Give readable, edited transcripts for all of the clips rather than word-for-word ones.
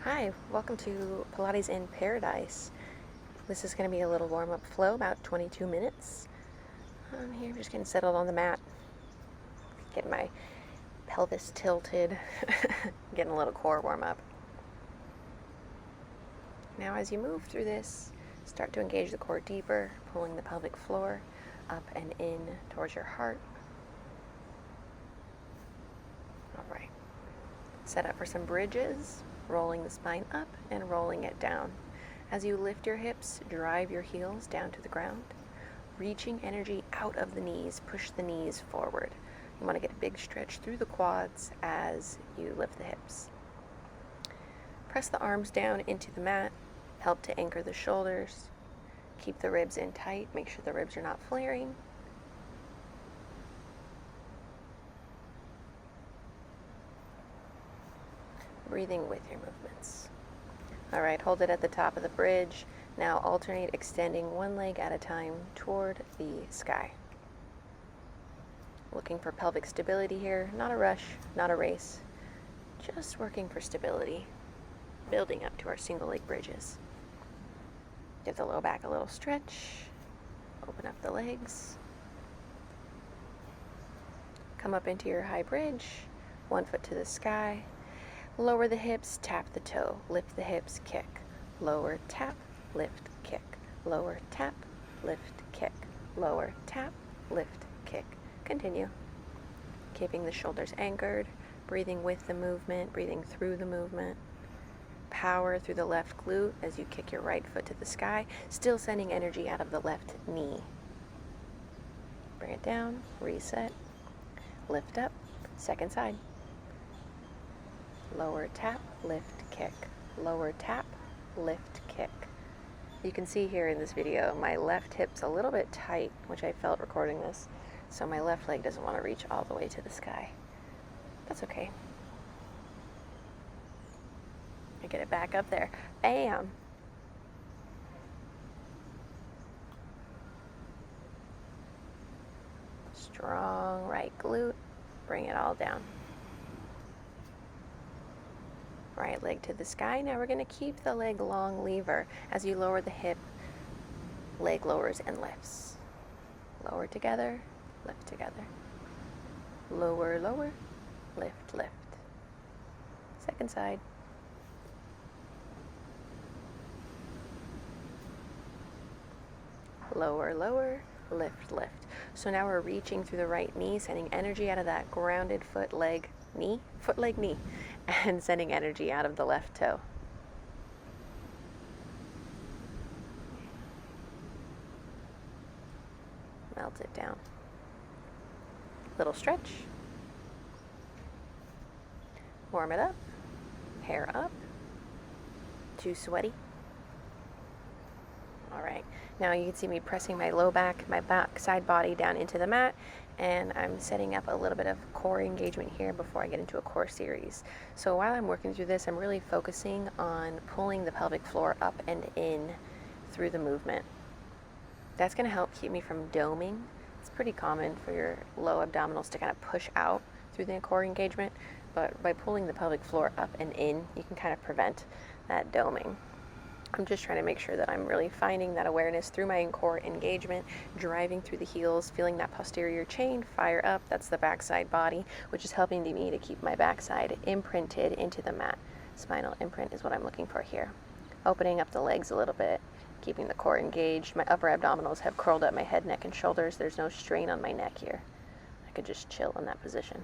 Hi, welcome to Pilates in Paradise. This is going to be a little warm-up flow, about 22 minutes. I'm here just getting settled on the mat, getting my pelvis tilted, getting a little core warm-up. Now as you move through this, start to engage the core deeper, pulling the pelvic floor up and in towards your heart. All right. Set up for some bridges, rolling the spine up and rolling it down. As you lift your hips, drive your heels down to the ground, reaching energy out of the knees, push the knees forward. You want to get a big stretch through the quads as you lift the hips. Press the arms down into the mat, help to anchor the shoulders, keep the ribs in tight, make sure the ribs are not flaring. Breathing with your movements. All right, hold it at the top of the bridge. Now alternate extending one leg at a time toward the sky. Looking for pelvic stability here, not a rush, not a race, just working for stability, building up to our single leg bridges. Give the low back a little stretch, open up the legs. Come up into your high bridge, one foot to the sky. Lower the hips, tap the toe, lift the hips, kick. Lower, tap, lift, kick. Lower, tap, lift, kick. Lower, tap, lift, kick. Continue. Keeping the shoulders anchored, breathing with the movement, breathing through the movement. Power through the left glute as you kick your right foot to the sky, still sending energy out of the left knee. Bring it down, reset, lift up, second side. Lower tap, lift, kick. Lower tap, lift, kick. You can see here in this video, my left hip's a little bit tight, which I felt recording this, so my left leg doesn't want to reach all the way to the sky. That's okay. I get it back up there. Bam! Strong right glute. Bring it all down. Right leg to the sky. Now we're going to keep the leg long lever. As you lower the hip, leg lowers and lifts. Lower together, lift together. Lower, lower, lift, lift. Second side. Lower, lower, lift, lift. So now we're reaching through the right knee, sending energy out of that grounded foot, leg, knee, and sending energy out of the left toe. Melt it down. Little stretch. Warm it up. Hair up. Too sweaty. All right. Now you can see me pressing my low back, my back side body down into the mat, and I'm setting up a little bit of core engagement here before I get into a core series. So while I'm working through this, I'm really focusing on pulling the pelvic floor up and in through the movement. That's going to help keep me from doming. It's pretty common for your low abdominals to kind of push out through the core engagement, but by pulling the pelvic floor up and in, you can kind of prevent that doming. I'm just trying to make sure that I'm really finding that awareness through my core engagement, driving through the heels, feeling that posterior chain fire up. That's the backside body, which is helping me to keep my backside imprinted into the mat. Spinal imprint is what I'm looking for here. Opening up the legs a little bit, keeping the core engaged. My upper abdominals have curled up my head, neck, and shoulders. There's no strain on my neck here. I could just chill in that position.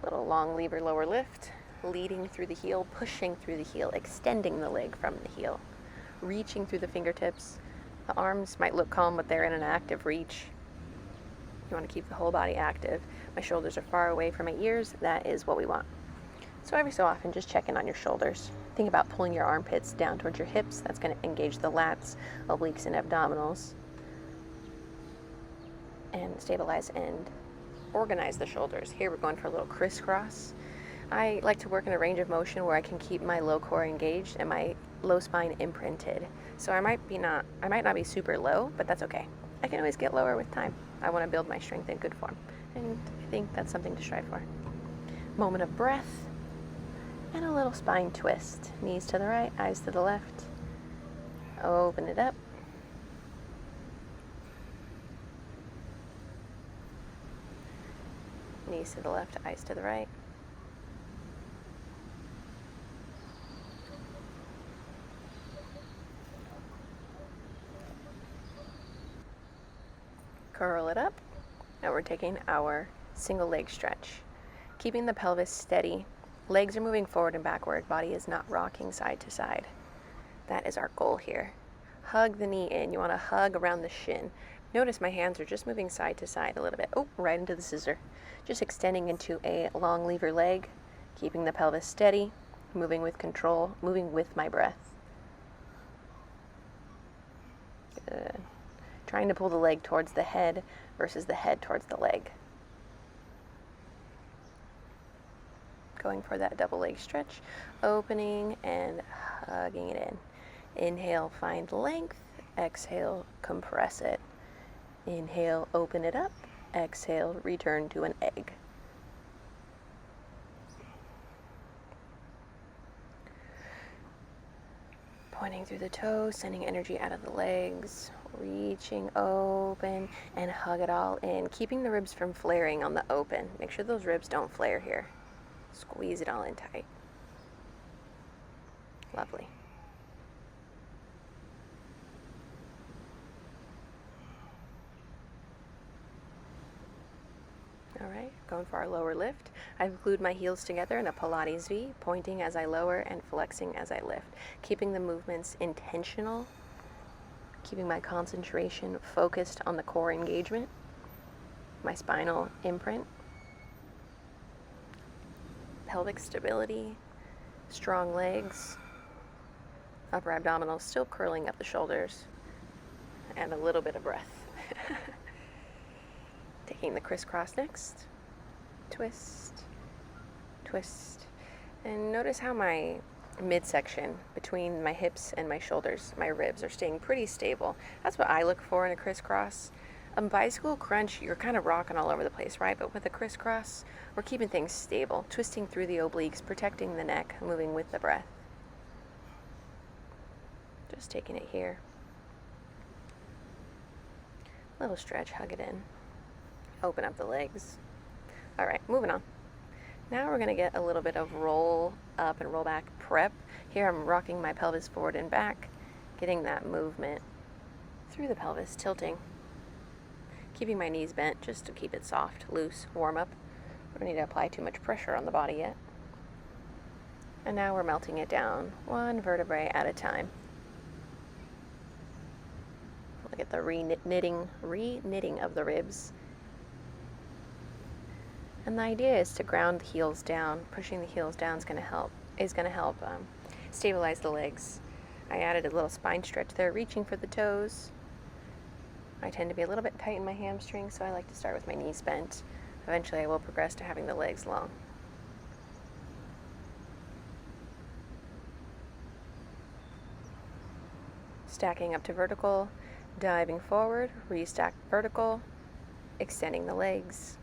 Little long lever lower lift. Leading through the heel, pushing through the heel, extending the leg from the heel, reaching through the fingertips. The arms might look calm, but they're in an active reach. You want to keep the whole body active. My shoulders are far away from my ears. That is what we want. So every so often, just check in on your shoulders. Think about pulling your armpits down towards your hips. That's going to engage the lats, obliques, and abdominals. And stabilize and organize the shoulders. Here we're going for a little crisscross. I like to work in a range of motion where I can keep my low core engaged and my low spine imprinted. So I might not be super low, but that's okay. I can always get lower with time. I want to build my strength in good form, and I think that's something to strive for. Moment of breath. And a little spine twist. Knees to the right, eyes to the left. Open it up. Knees to the left, eyes to the right. Curl it up. Now we're taking our single leg stretch. Keeping the pelvis steady. Legs are moving forward and backward. Body is not rocking side to side. That is our goal here. Hug the knee in. You want to hug around the shin. Notice my hands are just moving side to side a little bit. Oh, right into the scissor. Just extending into a long lever leg. Keeping the pelvis steady. Moving with control. Moving with my breath. Good. Trying to pull the leg towards the head versus the head towards the leg. Going for that double leg stretch, opening and hugging it in. Inhale, find length. Exhale, compress it. Inhale, open it up. Exhale, return to an egg. Pointing through the toes, sending energy out of the legs, reaching open, and hug it all in, keeping the ribs from flaring on the open. Make sure those ribs don't flare here. Squeeze it all in tight. Lovely. All right, going for our lower lift. I've glued my heels together in a Pilates V, pointing as I lower and flexing as I lift. Keeping the movements intentional, keeping my concentration focused on the core engagement, my spinal imprint, pelvic stability, strong legs, upper abdominals still curling up the shoulders, and a little bit of breath. Taking the crisscross next. Twist, twist. And notice how my midsection between my hips and my shoulders, my ribs, are staying pretty stable. That's what I look for in a crisscross. A bicycle crunch, you're kind of rocking all over the place, right? But with a crisscross, we're keeping things stable, twisting through the obliques, protecting the neck, moving with the breath. Just taking it here. Little stretch, hug it in. Open up the legs. All right, moving on. Now we're gonna get a little bit of roll up and roll back prep. Here I'm rocking my pelvis forward and back, getting that movement through the pelvis, tilting. Keeping my knees bent just to keep it soft, loose, warm up. We don't need to apply too much pressure on the body yet. And now we're melting it down, one vertebrae at a time. Look at the re-knitting of the ribs. And the idea is to ground the heels down. Pushing the heels down is going to help stabilize the legs. I added a little spine stretch there, reaching for the toes. I tend to be a little bit tight in my hamstrings, so I like to start with my knees bent. Eventually I will progress to having the legs long. Stacking up to vertical, diving forward, restack vertical, extending the legs,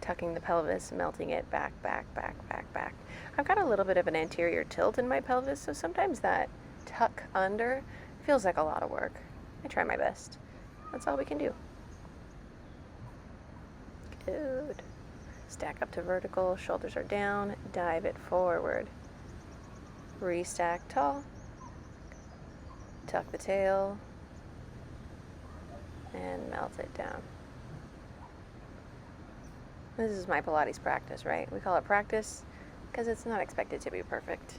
tucking the pelvis, melting it back, back, back, back, back. I've got a little bit of an anterior tilt in my pelvis, so sometimes that tuck under feels like a lot of work. I try my best. That's all we can do. Good. Stack up to vertical, shoulders are down, dive it forward. Restack tall, tuck the tail, and melt it down. This is my Pilates practice, right? We call it practice because it's not expected to be perfect.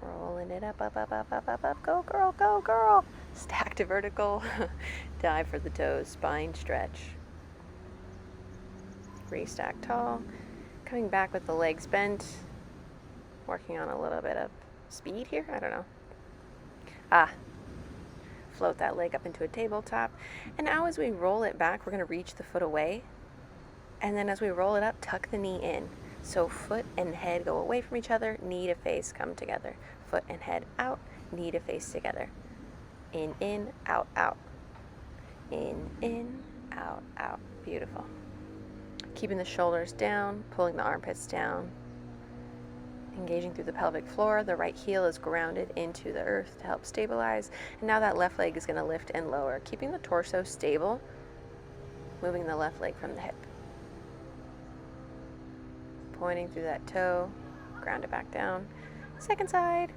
Rolling it up, up, up, up, up, up, up. Go, girl, go, girl. Stack to vertical. Dive for the toes. Spine stretch. Restack tall. Coming back with the legs bent. Working on a little bit of speed here. I don't know. Float that leg up into a tabletop. And now as we roll it back, we're going to reach the foot away. And then as we roll it up, tuck the knee in. So foot and head go away from each other, knee to face come together. Foot and head out, knee to face together. In, out. In, out. Beautiful. Keeping the shoulders down, pulling the armpits down, engaging through the pelvic floor. The right heel is grounded into the earth to help stabilize. And now that left leg is going to lift and lower, keeping the torso stable, moving the left leg from the hip. Pointing through that toe, ground it back down. Second side.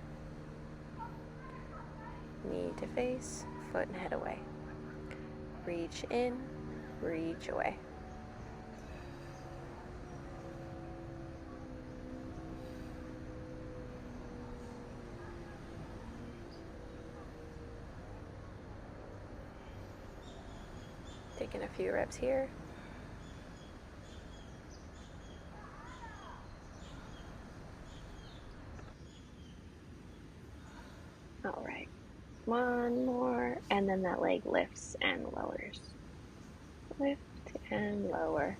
Knee to face, foot and head away. Reach in, reach away. Taking a few reps here. All right, one more, and then that leg lifts and lowers. Lift and lower.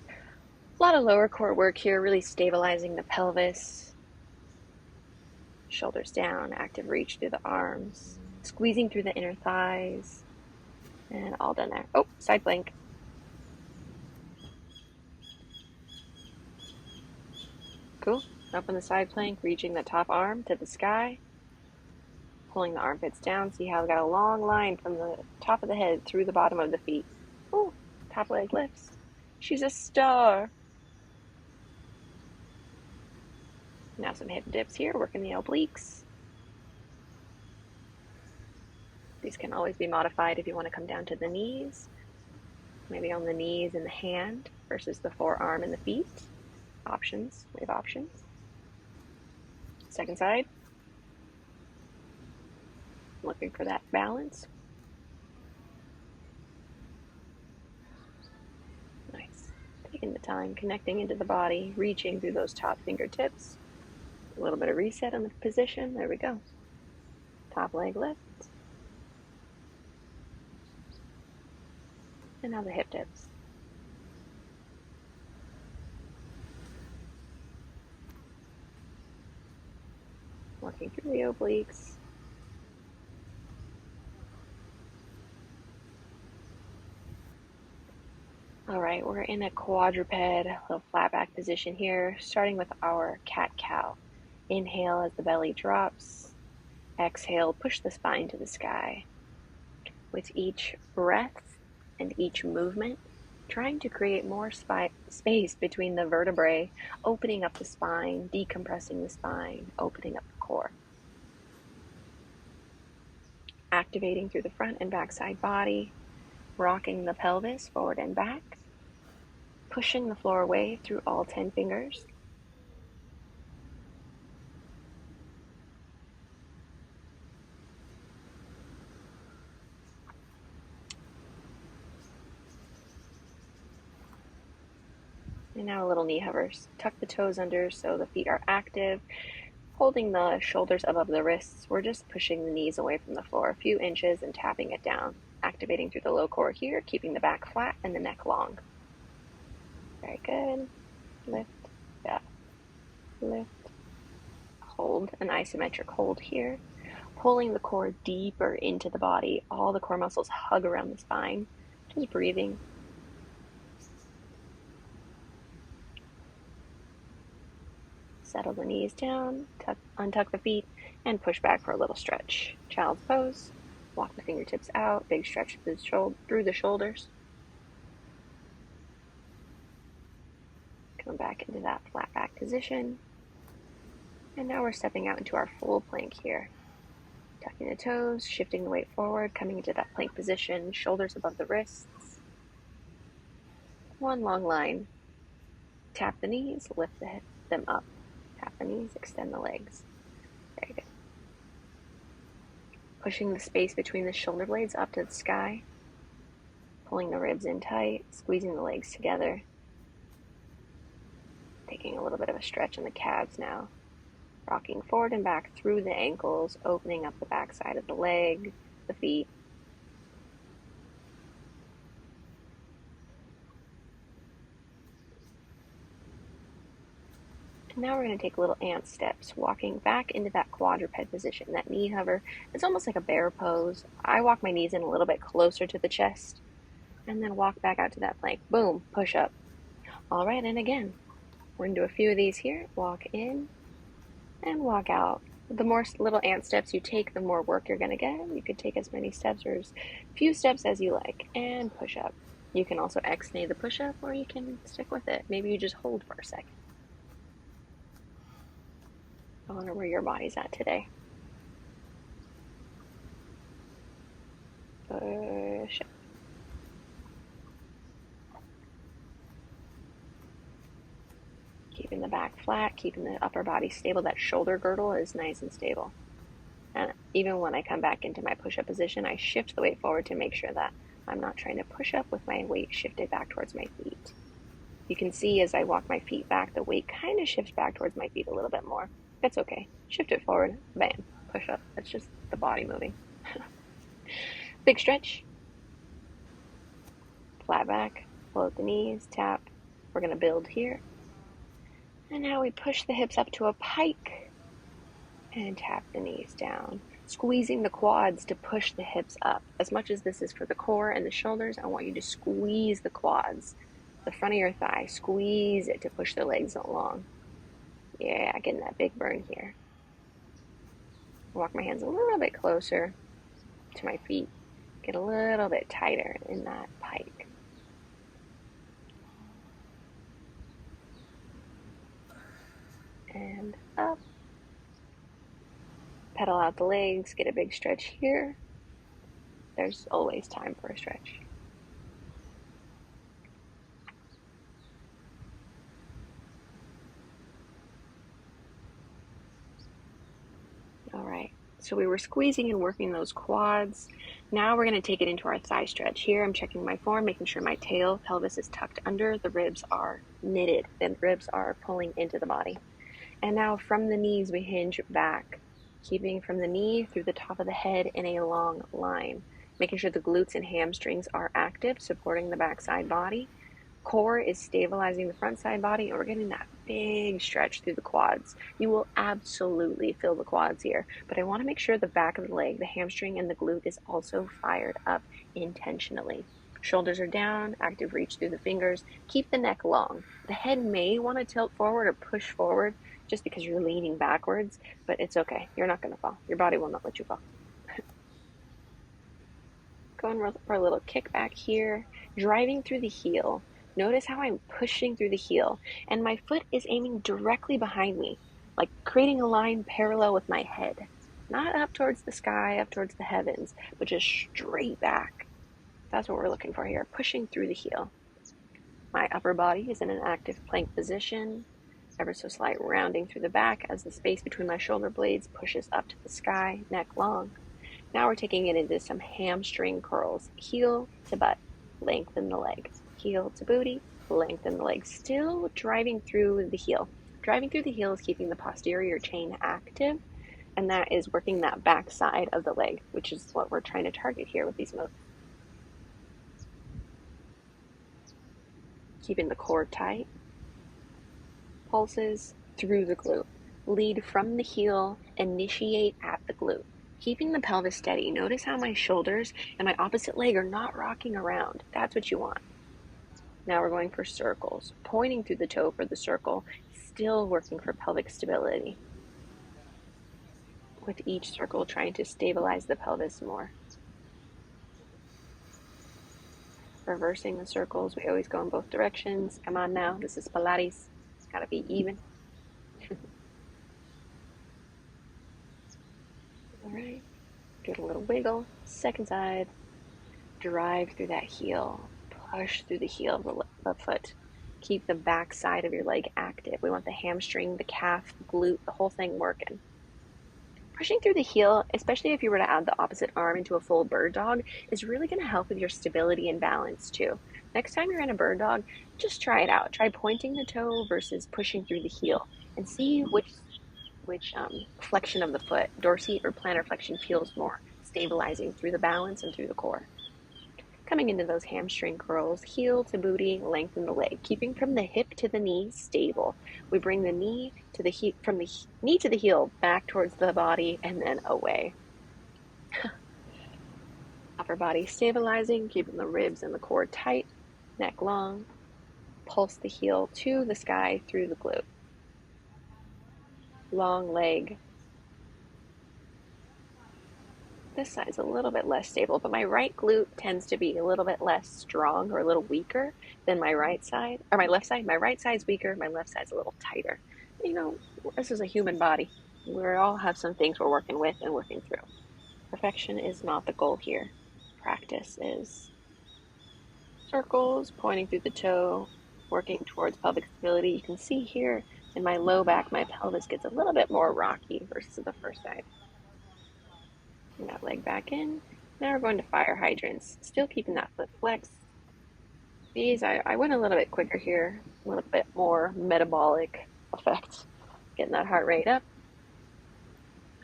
A lot of lower core work here, really stabilizing the pelvis. Shoulders down, active reach through the arms, squeezing through the inner thighs, and all done there. Oh, side plank. Cool. Up on the side plank, reaching the top arm to the sky, pulling the armpits down. See how I've got a long line from the top of the head through the bottom of the feet. Oh, top leg lifts. She's a star. Now some hip dips here, working the obliques. These can always be modified if you want to come down to the knees. Maybe on the knees and the hand versus the forearm and the feet. Options, we have options. Second side. Looking for that balance. Nice. Taking the time, connecting into the body, reaching through those top fingertips. A little bit of reset on the position. There we go. Top leg lift. And now the hip dips. Working through the obliques. All right, we're in a quadruped, a little flat back position here, starting with our cat-cow. Inhale as the belly drops. Exhale, push the spine to the sky. With each breath and each movement, trying to create more space between the vertebrae, opening up the spine, decompressing the spine, opening up the core. Activating through the front and back side body, rocking the pelvis forward and back, pushing the floor away through all 10 fingers. And now a little knee hovers. Tuck the toes under so the feet are active. Holding the shoulders above the wrists, we're just pushing the knees away from the floor a few inches and tapping it down. Activating through the low core here, keeping the back flat and the neck long. Very good. Lift, up, lift. Hold, an isometric hold here. Pulling the core deeper into the body. All the core muscles hug around the spine. Just breathing. Settle the knees down, untuck the feet, and push back for a little stretch. Child's pose. Walk the fingertips out, big stretch through the shoulders. Come back into that flat back position. And now we're stepping out into our full plank here. Tucking the toes, shifting the weight forward, coming into that plank position, shoulders above the wrists. One long line. Tap the knees, lift them up. Tap the knees, extend the legs. Very good. Pushing the space between the shoulder blades up to the sky. Pulling the ribs in tight, squeezing the legs together. Taking a little bit of a stretch in the calves now. Rocking forward and back through the ankles, opening up the back side of the leg, the feet. And now we're going to take little ant steps, walking back into that quadruped position, that knee hover. It's almost like a bear pose. I walk my knees in a little bit closer to the chest, and then walk back out to that plank. Boom, push up. All right, and again, we're going to do a few of these here. Walk in and walk out. The more little ant steps you take, the more work you're going to get. You could take as many steps or as few steps as you like. And push up. You can also X-nay the push-up, or you can stick with it. Maybe you just hold for a second. I wonder where your body's at today. Push up. Keeping the back flat, keeping the upper body stable. That shoulder girdle is nice and stable. And even when I come back into my push-up position, I shift the weight forward to make sure that I'm not trying to push up with my weight shifted back towards my feet. You can see as I walk my feet back, the weight kind of shifts back towards my feet a little bit more. That's okay. Shift it forward, bam, push up. That's just the body moving. Big stretch. Flat back, float the knees, tap. We're going to build here. And now we push the hips up to a pike and tap the knees down. Squeezing the quads to push the hips up. As much as this is for the core and the shoulders, I want you to squeeze the quads. The front of your thigh, squeeze it to push the legs along. Yeah, getting that big burn here. Walk my hands a little bit closer to my feet. Get a little bit tighter in that pike. And up. Pedal out the legs, get a big stretch here. There's always time for a stretch. All right, so we were squeezing and working those quads. Now we're going to take it into our thigh stretch. Here I'm checking my form, making sure my tail, pelvis is tucked under, the ribs are knitted, the ribs are pulling into the body. And now from the knees we hinge back, keeping from the knee through the top of the head in a long line, making sure the glutes and hamstrings are active, supporting the backside body. Core is stabilizing the front side body, and we're getting that big stretch through the quads. You will absolutely feel the quads here, but I want to make sure the back of the leg, the hamstring, and the glute is also fired up intentionally. Shoulders are down, active reach through the fingers. Keep the neck long. The head may want to tilt forward or push forward just because you're leaning backwards, but it's okay. You're not going to fall. Your body will not let you fall. Going for a little kickback here, driving through the heel. Notice how I'm pushing through the heel, and my foot is aiming directly behind me, like creating a line parallel with my head. Not up towards the sky, up towards the heavens, but just straight back. That's what we're looking for here, pushing through the heel. My upper body is in an active plank position, ever so slight rounding through the back as the space between my shoulder blades pushes up to the sky, neck long. Now we're taking it into some hamstring curls, heel to butt, lengthen the leg. Heel to booty, lengthen the leg. Still driving through the heel. Driving through the heel is keeping the posterior chain active, and that is working that back side of the leg, which is what we're trying to target here with these moves. Keeping the core tight. Pulses through the glute. Lead from the heel, initiate at the glute. Keeping the pelvis steady. Notice how my shoulders and my opposite leg are not rocking around. That's what you want. Now we're going for circles. Pointing through the toe for the circle, still working for pelvic stability. With each circle, trying to stabilize the pelvis more. Reversing the circles, we always go in both directions. Come on now, this is Pilates. Gotta be even. All right, give it a little wiggle. Second side, drive through that heel. Push through the heel of the foot. Keep the back side of your leg active. We want the hamstring, the calf, the glute, the whole thing working. Pushing through the heel, especially if you were to add the opposite arm into a full bird dog, is really going to help with your stability and balance too. Next time you're in a bird dog, just try it out. Try pointing the toe versus pushing through the heel and see which flexion of the foot, dorsal or plantar flexion, feels more, stabilizing through the balance and through the core. Coming into those hamstring curls, heel to booty, lengthen the leg, keeping from the hip to the knee stable. We bring the knee to the heel, from the knee to the heel, back towards the body, and then away. Upper body stabilizing, keeping the ribs and the core tight, neck long. pulse the heel to the sky through the glute. Long leg. This side's a little bit less stable, but my right glute tends to be a little bit less strong or a little weaker than my right side, or my left side. My right side's weaker, my left side's a little tighter. You know, this is a human body. We all have some things we're working with and working through. Perfection is not the goal here. Practice is circles, pointing through the toe, working towards pelvic stability. You can see here in my low back, my pelvis gets a little bit more rocky versus the first side. Bring that leg back in. Now we're going to fire hydrants. Still keeping that foot flexed. These, I went a little bit quicker here, a little bit more metabolic effect. Getting that heart rate up.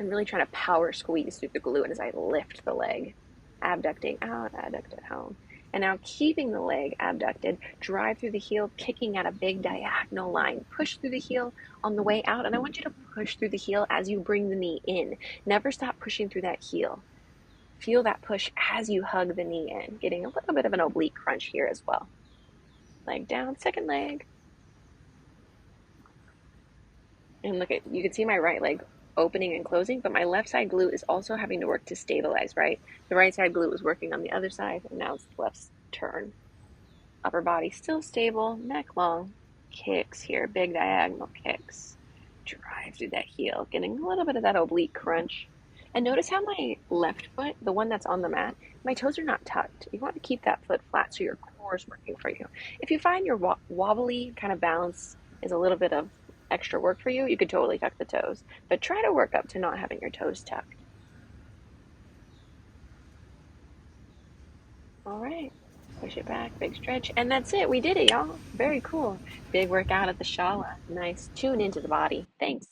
I'm really trying to power squeeze through the glute as I lift the leg. Abducting out, adducted home. And now keeping the leg abducted, drive through the heel, kicking at a big diagonal line. Push through the heel on the way out. And I want you to push through the heel as you bring the knee in. Never stop pushing through that heel. Feel that push as you hug the knee in, getting a little bit of an oblique crunch here as well. Leg down, second leg. And look at, you can see my right leg opening and closing, but my left side glute is also having to work to stabilize, right? The right side glute was working on the other side, and now it's the left turn. Upper body still stable, neck long, kicks here, big diagonal kicks. Drive through that heel, getting a little bit of that oblique crunch. And notice how my left foot, the one that's on the mat, my toes are not tucked. You want to keep that foot flat so your core is working for you. If you find your wobbly kind of balance is a little bit of extra work for you, you could totally tuck the toes. But try to work up to not having your toes tucked. All right. Push it back, big stretch. And that's it. We did it, y'all. Very cool. Big workout at the Shala. Nice. Tune into the body. Thanks.